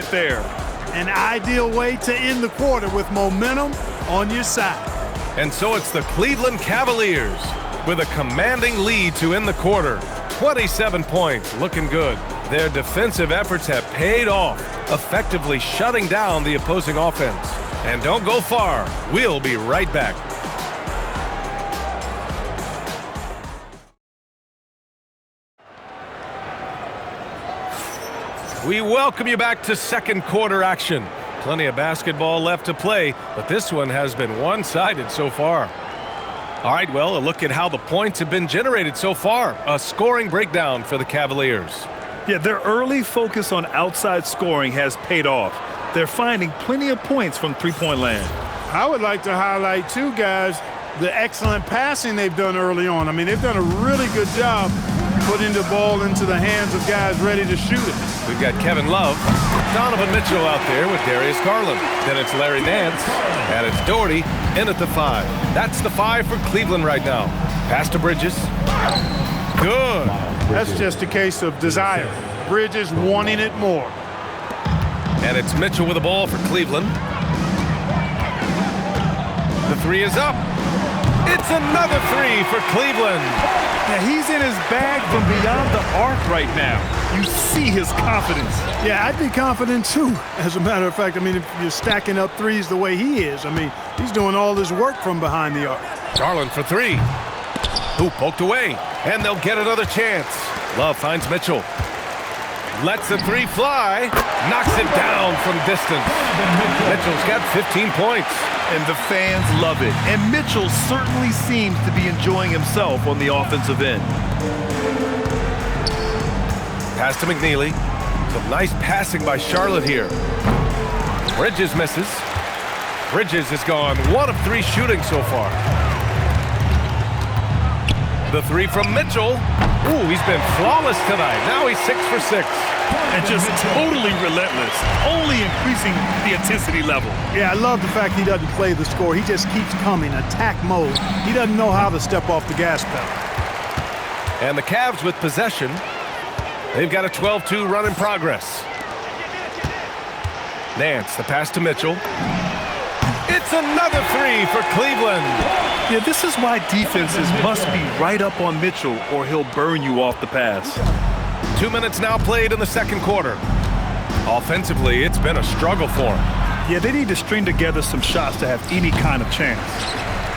right there. An ideal way to end the quarter with momentum on your side. And so it's the Cleveland Cavaliers with a commanding lead to end the quarter. 27 points, looking good. Their defensive efforts have paid off, effectively shutting down the opposing offense. And don't go far. We'll be right back. We welcome you back to second quarter action. Plenty of basketball left to play, but this one has been one-sided so far. All right, well, a look at how the points have been generated so far. A scoring breakdown for the Cavaliers. Yeah, their early focus on outside scoring has paid off. They're finding plenty of points from three-point land. I would like to highlight, too, guys, the excellent passing they've done early on. I mean, they've done a really good job putting the ball into the hands of guys ready to shoot it. We've got Kevin Love, Donovan Mitchell out there with Darius Garland. Then it's Larry Nance, and it's Doherty in at the 5. That's the 5 for Cleveland right now. Pass to Bridges. Good. That's just a case of desire. Bridges wanting it more. And it's Mitchell with the ball for Cleveland. The 3 is up. It's another 3 for Cleveland. Yeah, he's in his bag from beyond the arc right now. You see his confidence. Yeah, I'd be confident too. As a matter of fact, I mean, if you're stacking up threes the way he is, I mean, he's doing all this work from behind the arc. Garland for 3. Who poked away, and they'll get another chance. Love finds Mitchell. Lets the 3 fly. Knocks it down from distance. Mitchell's got 15 points. And the fans love it. And Mitchell certainly seems to be enjoying himself on the offensive end. Pass to McNeely. Some nice passing by Charlotte here. Bridges misses. Bridges has gone 1 of 3 shooting so far. The 3 from Mitchell. Ooh, he's been flawless tonight. Now he's 6 for 6. And just totally relentless, only increasing the intensity level. Yeah, I love the fact he doesn't play the score. He just keeps coming, attack mode. He doesn't know how to step off the gas pedal. And the Cavs with possession. They've got a 12-2 run in progress. Nance, the pass to Mitchell. It's another 3 for Cleveland. Yeah, this is why defenses must be right up on Mitchell or he'll burn you off the pass. 2 minutes now played in the second quarter. Offensively, it's been a struggle for them. Yeah, they need to string together some shots to have any kind of chance.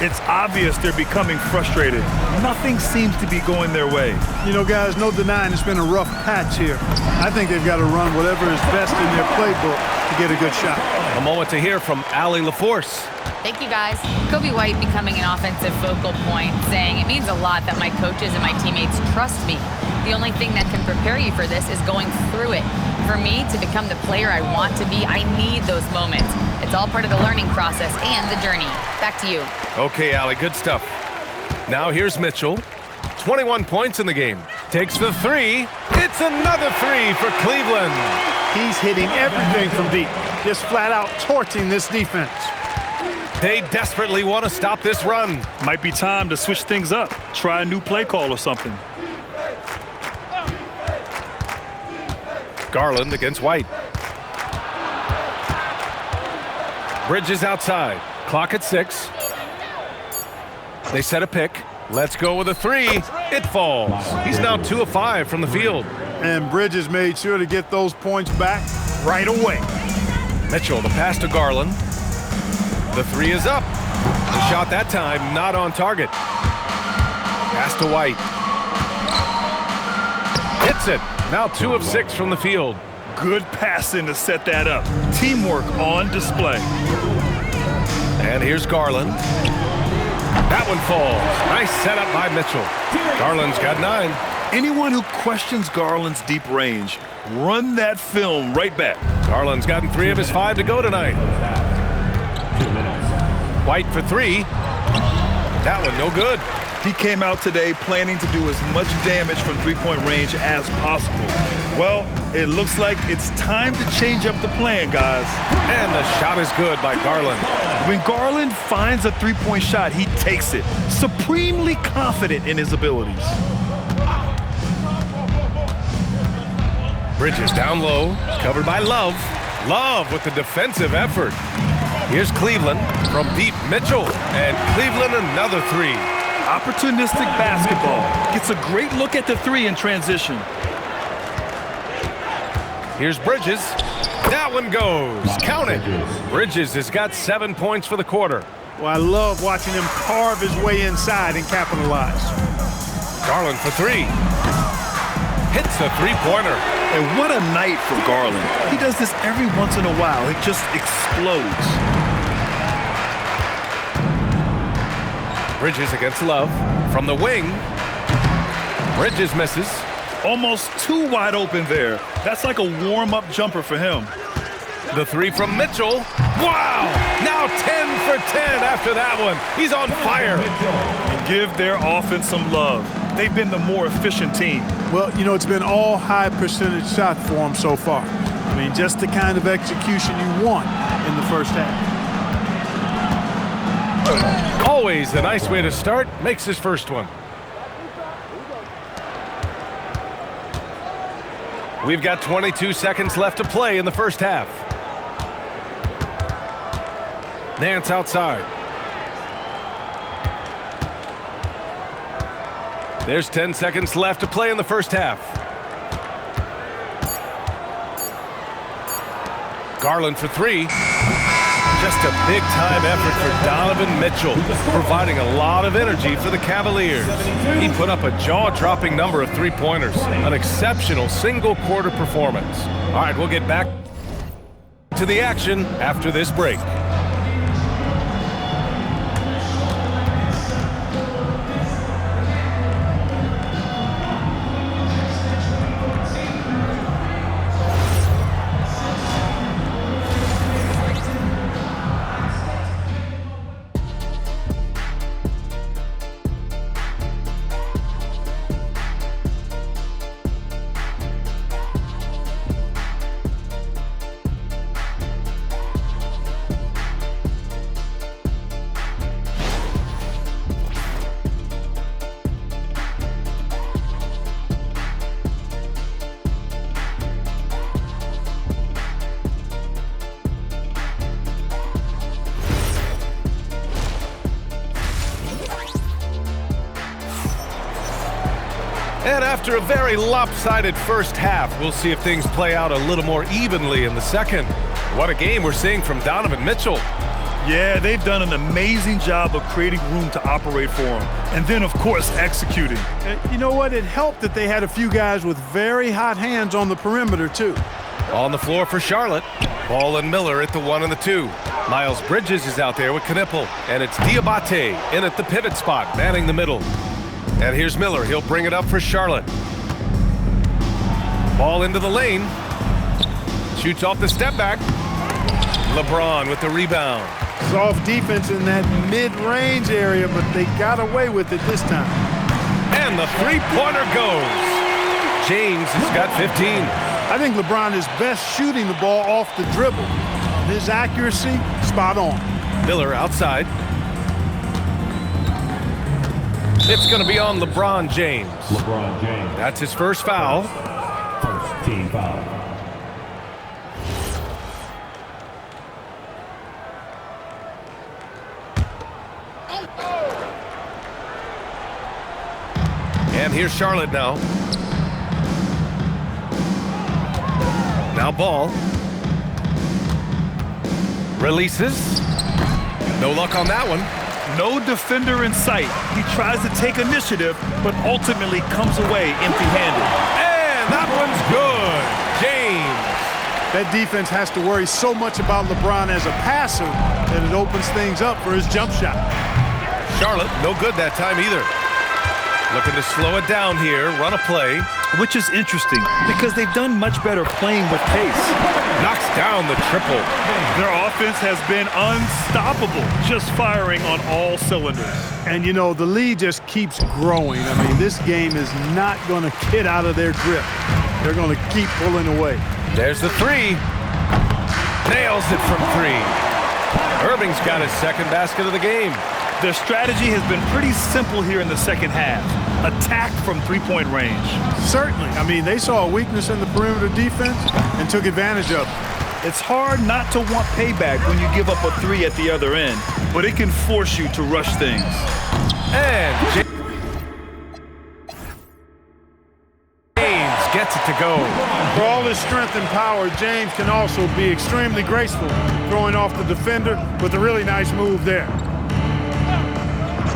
It's obvious they're becoming frustrated. Nothing seems to be going their way. You know, guys, no denying it's been a rough patch here. I think they've got to run whatever is best in their playbook to get a good shot. A moment to hear from Allie LaForce. Thank you, guys. Kobe White becoming an offensive focal point, saying it means a lot that my coaches and my teammates trust me. The only thing that can prepare you for this is going through it. For me to become the player I want to be, I need those moments. It's all part of the learning process and the journey. Back to you. Okay, Allie, good stuff. Now here's Mitchell. 21 points in the game. Takes the 3. It's another 3 for Cleveland. He's hitting everything from deep. Just flat out torching this defense. They desperately want to stop this run. Might be time to switch things up. Try a new play call or something. Garland against White. Bridges outside. Clock at 6. They set a pick. Let's go with a 3. It falls. He's now 2 of 5 from the field. And Bridges made sure to get those points back right away. Mitchell, the pass to Garland. The 3 is up. The shot that time not on target. Pass to White. Hits it. Now 2 of 6 from the field. Good passing to set that up. Teamwork on display. And here's Garland. That one falls. Nice setup by Mitchell. Garland's got 9. Anyone who questions Garland's deep range, run that film right back. Garland's gotten 3 of his 5 to go tonight. White for 3. That one no good. He came out today planning to do as much damage from three-point range as possible. Well, it looks like it's time to change up the plan, guys. And the shot is good by Garland. When Garland finds a three-point shot, he takes it, supremely confident in his abilities. Bridges down low, covered by Love. Love with the defensive effort. Here's Cleveland from deep. Mitchell, and Cleveland another three. Opportunistic basketball. Gets a great look at the three in transition. Here's Bridges. That one goes. Count it. Bridges has got 7 points for the quarter. Well, I love watching him carve his way inside and capitalize. Garland for three. Hits the three-pointer. And what a night for Garland. He does this every once in a while. It just explodes. Bridges against Love. From the wing. Bridges misses. Almost too wide open there. That's like a warm-up jumper for him. The three from Mitchell. Wow! Now 10 for 10 after that one. He's on fire. And give their offense some love. They've been the more efficient team. Well, you know, it's been all high percentage shot for him so far. I mean, just the kind of execution you want in the first half. Always a nice way to start. Makes his first one. We've got 22 seconds left to play in the first half. Nance outside. There's 10 seconds left to play in the first half. Garland for three. Just a big-time effort for Donovan Mitchell, providing a lot of energy for the Cavaliers. He put up a jaw-dropping number of three-pointers. An exceptional single-quarter performance. All right, we'll get back to the action after this break. And after a very lopsided first half, we'll see if things play out a little more evenly in the second. What a game we're seeing from Donovan Mitchell. Yeah, they've done an amazing job of creating room to operate for him. And then, of course, executing. You know what? It helped that they had a few guys with very hot hands on the perimeter, too. On the floor for Charlotte. Ball and Miller at the 1 and the 2. Miles Bridges is out there with Knipple. And it's Diabate in at the pivot spot, manning the middle. And here's Miller. He'll bring it up for Charlotte. Ball into the lane. Shoots off the step back. LeBron with the rebound. Soft defense in that mid-range area, but they got away with it this time. And the three-pointer goes. James has got 15. I think LeBron is best shooting the ball off the dribble. His accuracy, spot on. Miller outside. It's going to be on LeBron James. LeBron James. That's his first foul. First team foul. And here's Charlotte now. Now Ball. Releases. No luck on that one. No defender in sight. He tries to take initiative, but ultimately comes away empty-handed. And that one's good. James. That defense has to worry so much about LeBron as a passer that it opens things up for his jump shot. Charlotte, no good that time either. Looking to slow it down here, run a play. Which is interesting because they've done much better playing with pace. Knocks down the triple. Their offense has been unstoppable, just firing on all cylinders. And, you know, the lead just keeps growing. I mean, this game is not going to get out of their grip. They're going to keep pulling away. There's the three. Nails it from three. Irving's got his second basket of the game. Their strategy has been pretty simple here in the second half. Attack from three-point range. Certainly. I mean, they saw a weakness in the perimeter defense and took advantage of it. It's hard not to want payback when you give up a 3 at the other end, but it can force you to rush things. And James gets it to go. For all his strength and power, James can also be extremely graceful, throwing off the defender with a really nice move there.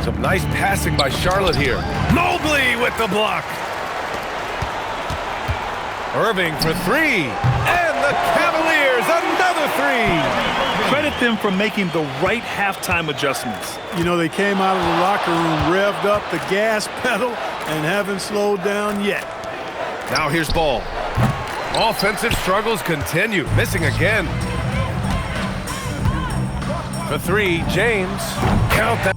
Some nice passing by Charlotte here. Mobley with the block. Irving for 3. And the Cavaliers, another 3. Credit them for making the right halftime adjustments. You know, they came out of the locker room, revved up the gas pedal, and haven't slowed down yet. Now here's Ball. Offensive struggles continue. Missing again. For 3, James. Count that.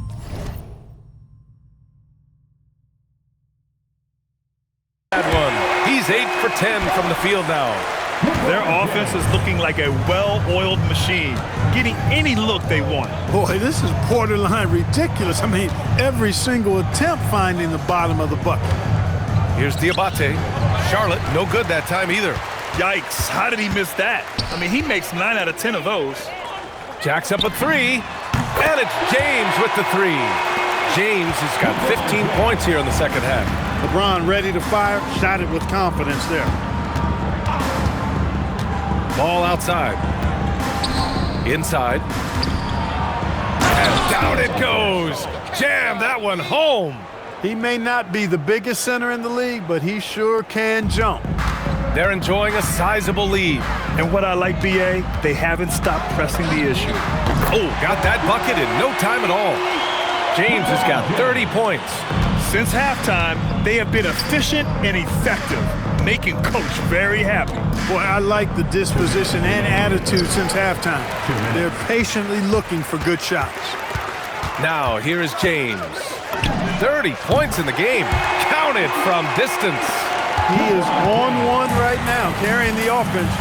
One. He's 8 for 10 from the field now. Their offense is looking like a well-oiled machine, getting any look they want. Boy, this is borderline ridiculous. I mean, every single attempt finding the bottom of the bucket. Here's Diabate. Charlotte, no good that time either. Yikes, how did he miss that? I mean, he makes 9 out of 10 of those. Jacks up a 3. And it's James with the 3. James has got 15 points here in the second half. LeBron ready to fire, shot it with confidence there. Ball outside. Inside. And down it goes. Jam that one home. He may not be the biggest center in the league, but he sure can jump. They're enjoying a sizable lead. And what I like, B.A., they haven't stopped pressing the issue. Oh, got that bucket in no time at all. James has got 30 points. Since halftime, they have been efficient and effective, making Coach very happy. Boy, I like the disposition and attitude since halftime. They're patiently looking for good shots. Now, here is James. 30 points in the game, counted from distance. He is on one right now, carrying the offense.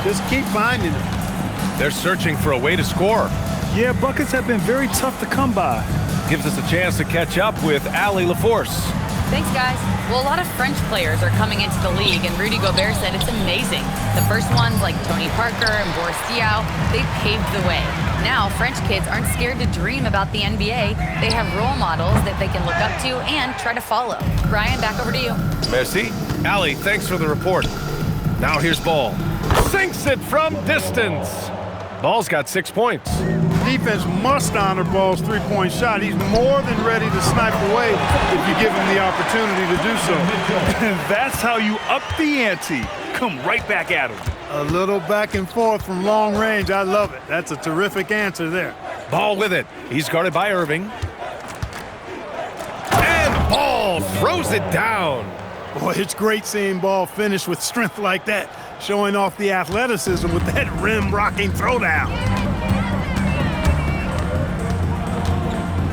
Just keep finding him. They're searching for a way to score. Yeah, buckets have been very tough to come by. Gives us a chance to catch up with Allie LaForce. Thanks, guys. Well, a lot of French players are coming into the league, and Rudy Gobert said it's amazing. The first ones, like Tony Parker and Boris Diaw, they paved the way. Now, French kids aren't scared to dream about the NBA. They have role models that they can look up to and try to follow. Brian, back over to you. Merci. Allie, thanks for the report. Now here's Ball. Sinks it from distance. Ball's got 6 points. Defense must honor Ball's three-point shot. He's more than ready to snipe away if you give him the opportunity to do so. That's how you up the ante. Come right back at him. A little back and forth from long range. I love it. That's a terrific answer there. Ball with it. He's guarded by Irving. And Ball throws it down. Boy, it's great seeing Ball finish with strength like that, showing off the athleticism with that rim-rocking throwdown.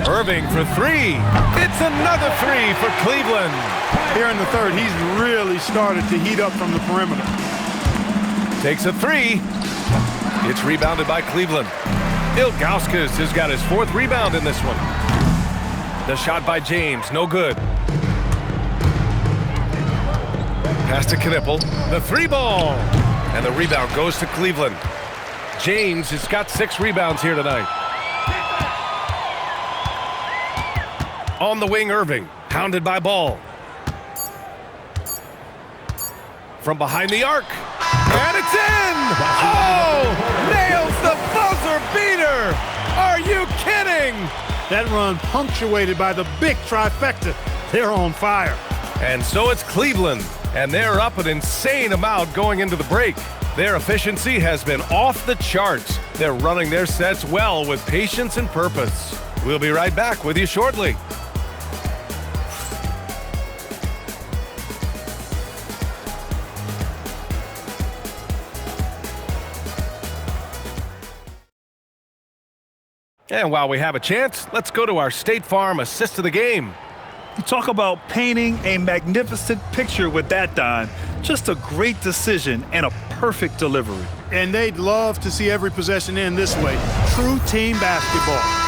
Irving for 3. It's another 3 for Cleveland. Here in the third, he's really started to heat up from the perimeter. Takes a 3. It's rebounded by Cleveland. Ilgauskas has got his 4th rebound in this one. The shot by James, no good. Pass to Knippel. The 3 ball. And the rebound goes to Cleveland. James has got 6 rebounds here tonight. On the wing, Irving. Pounded by Ball. From behind the arc. And it's in! Oh! Nails the buzzer beater! Are you kidding? That run punctuated by the big trifecta. They're on fire. And so it's Cleveland. And they're up an insane amount going into the break. Their efficiency has been off the charts. They're running their sets well with patience and purpose. We'll be right back with you shortly. And while we have a chance, let's go to our State Farm assist of the game. You talk about painting a magnificent picture with that dime. Just a great decision and a perfect delivery. And they'd love to see every possession end this way. True team basketball.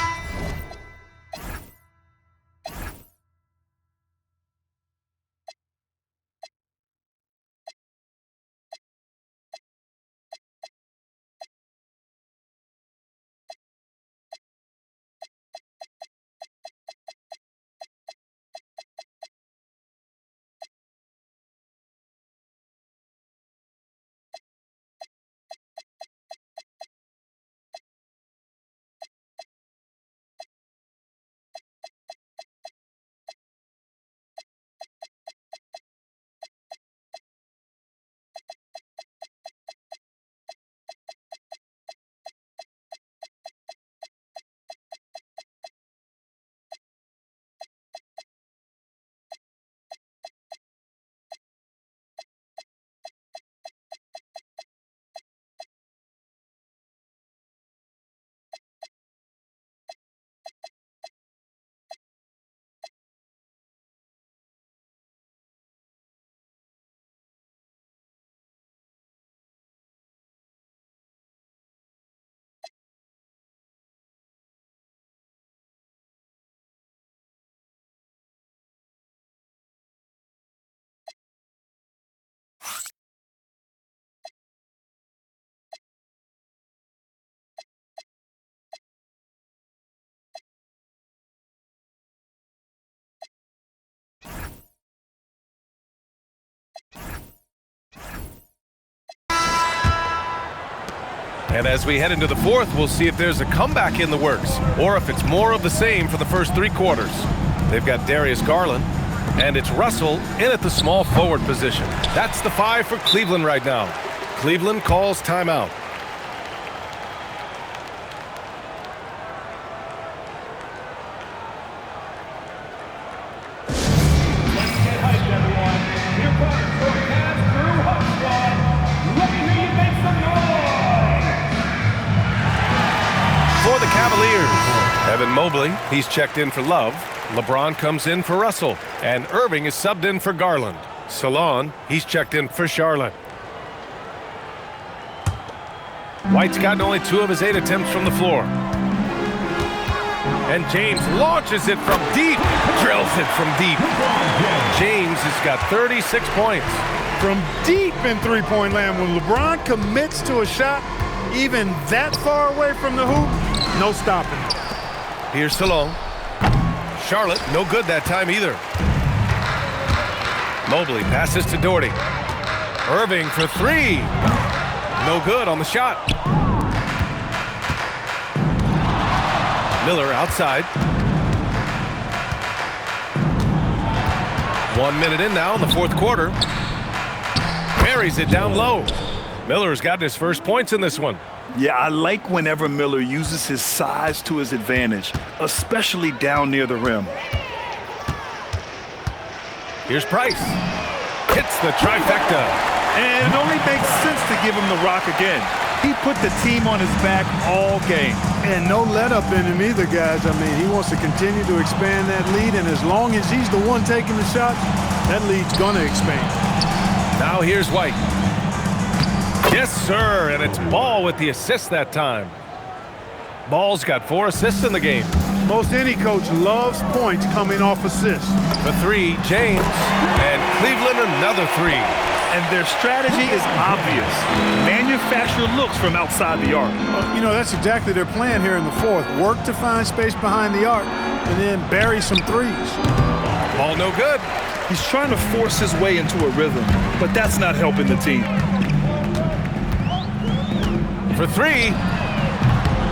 And as we head into the fourth, we'll see if there's a comeback in the works or if it's more of the same for the first 3 quarters. They've got Darius Garland, and it's Russell in at the small forward position. That's the 5 for Cleveland right now. Cleveland calls timeout. For the Cavaliers, Evan Mobley, he's checked in for Love. LeBron comes in for Russell, and Irving is subbed in for Garland. Salon, he's checked in for Charlotte. White's gotten only 2 of his 8 attempts from the floor. And James launches it from deep, drills it from deep. James has got 36 points. From deep in three-point land, when LeBron commits to a shot, even that far away from the hoop, no stopping. Here's Salon. Charlotte, no good that time either. Mobley passes to Doherty. Irving for 3. No good on the shot. Miller outside. 1 minute in now in the fourth quarter. Buries it down low. Miller's gotten his first points in this one. Yeah, I like whenever Miller uses his size to his advantage, especially down near the rim. Here's Price. Hits the trifecta. And it only makes sense to give him the rock again. He put the team on his back all game. And no let-up in him either, guys. I mean, he wants to continue to expand that lead, and as long as he's the one taking the shots, that lead's going to expand. Now here's White. Yes, sir, and it's Ball with the assist that time. Ball's got 4 assists in the game. Most any coach loves points coming off assists. For 3, James, and Cleveland another 3. And their strategy is obvious. Manufacture looks from outside the arc. You know, that's exactly their plan here in the fourth. Work to find space behind the arc and then bury some threes. Ball no good. He's trying to force his way into a rhythm, but that's not helping the team. For 3.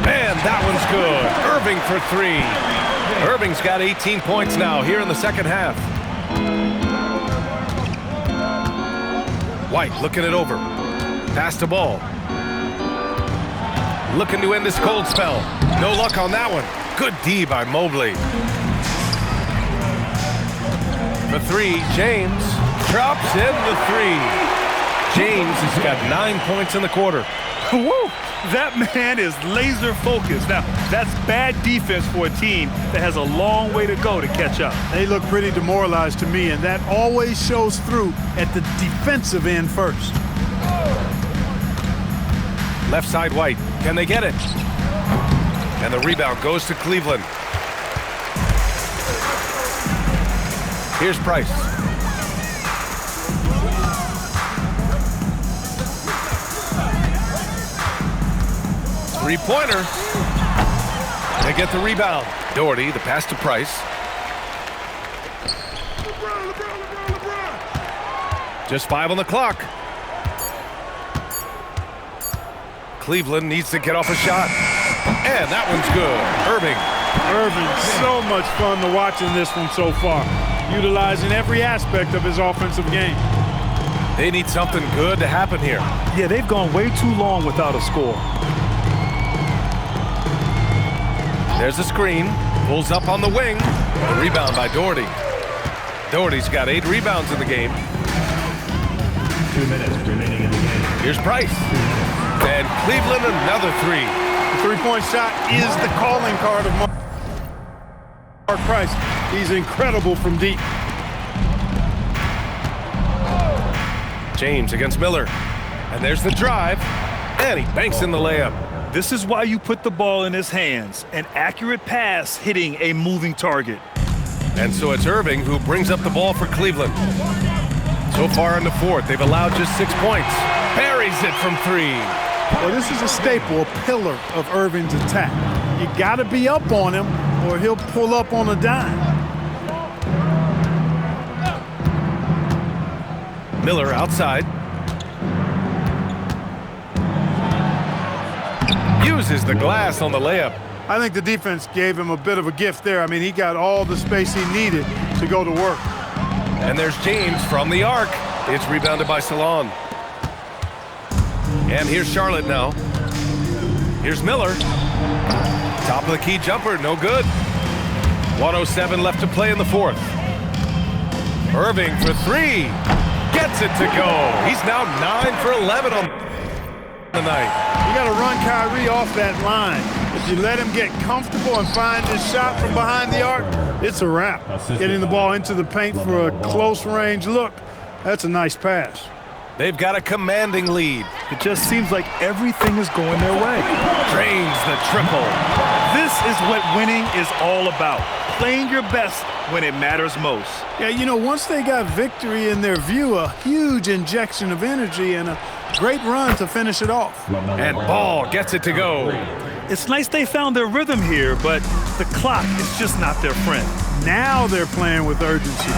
And that one's good. Irving for 3. Irving's got 18 points now here in the second half. White looking it over. Pass to Ball. Looking to end this cold spell. No luck on that one. Good D by Mobley. For 3, James drops in the 3. James has got 9 points in the quarter. Woo! That man is laser focused. Now, that's bad defense for a team that has a long way to go to catch up. They look pretty demoralized to me, and that always shows through at the defensive end first. Left side White. Can they get it? And the rebound goes to Cleveland. Here's Price. Three-pointer. They get the rebound. Doherty, the pass to Price. Just 5 on the clock. Cleveland needs to get off a shot. And that one's good. Irving. So much fun to watch in this one so far, utilizing every aspect of his offensive game. They need something good to happen here. Yeah, they've gone way too long without a score. There's a screen. Pulls up on the wing. A rebound by Doherty. Doherty's got 8 rebounds in the game. 2 minutes remaining in the game. Here's Price. And Cleveland another 3. The three-point shot is the calling card of Mark Price. He's incredible from deep. James against Miller. And there's the drive. And he banks in the layup. This is why you put the ball in his hands. An accurate pass hitting a moving target. And so it's Irving who brings up the ball for Cleveland. So far in the fourth, they've allowed just 6 points. Buries it from 3. Well, this is a staple, a pillar of Irving's attack. You got to be up on him or he'll pull up on a dime. Miller outside. uses the glass on the layup. I think the defense gave him a bit of a gift there. I mean, he got all the space he needed to go to work. And there's James from the arc. It's rebounded by Salon. And here's Charlotte now. Here's Miller. Top of the key jumper, no good. 1:07 left to play in the fourth. Irving for three. Gets it to go. He's now 9 for 11 on the night. You got to run Kyrie off that line. If you let him get comfortable and find his shot from behind the arc, it's a wrap. Getting the ball into the paint for a close range look, that's a nice pass. They've got a commanding lead. It just seems like everything is going their way. Drains the triple. This is what winning is all about. Playing your best when it matters most. Yeah, you know, once they got victory in their view, a huge injection of energy and a great run to finish it off. And Ball gets it to go. It's nice they found their rhythm here, but the clock is just not their friend. Now they're playing with urgency.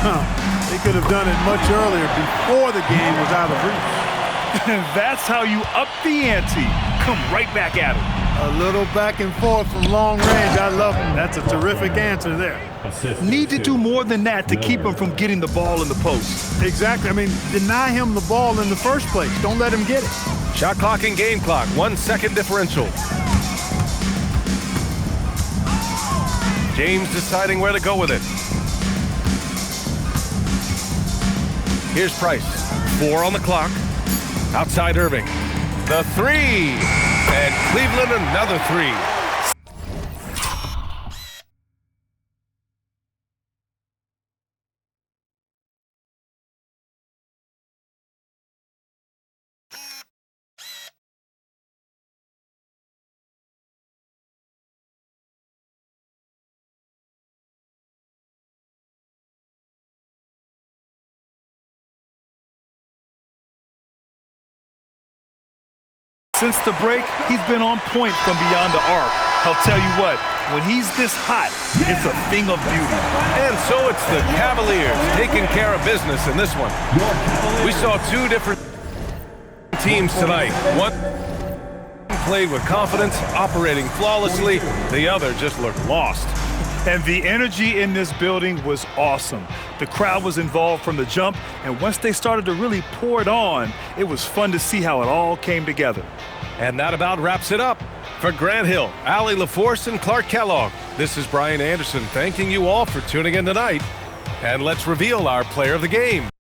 They could have done it much earlier before the game was out of reach. And that's how you up the ante. Come right back at it. A little back and forth from long range. I love it. That's a terrific answer there. Need to do more than that to keep him from getting the ball in the post. Exactly. I mean, deny him the ball in the first place. Don't let him get it. Shot clock and game clock, 1 second differential. James deciding where to go with it. Here's Price. 4 on the clock. Outside Irving. The three. And Cleveland another three. Since the break, he's been on point from beyond the arc. I'll tell you what, when he's this hot, it's a thing of beauty. And so it's the Cavaliers taking care of business in this one. We saw two different teams tonight. One played with confidence, operating flawlessly. The other just looked lost. And the energy in this building was awesome. The crowd was involved from the jump, and once they started to really pour it on, it was fun to see how it all came together. And that about wraps it up. For Grant Hill, Allie LaForce, and Clark Kellogg, this is Brian Anderson thanking you all for tuning in tonight. And let's reveal our player of the game.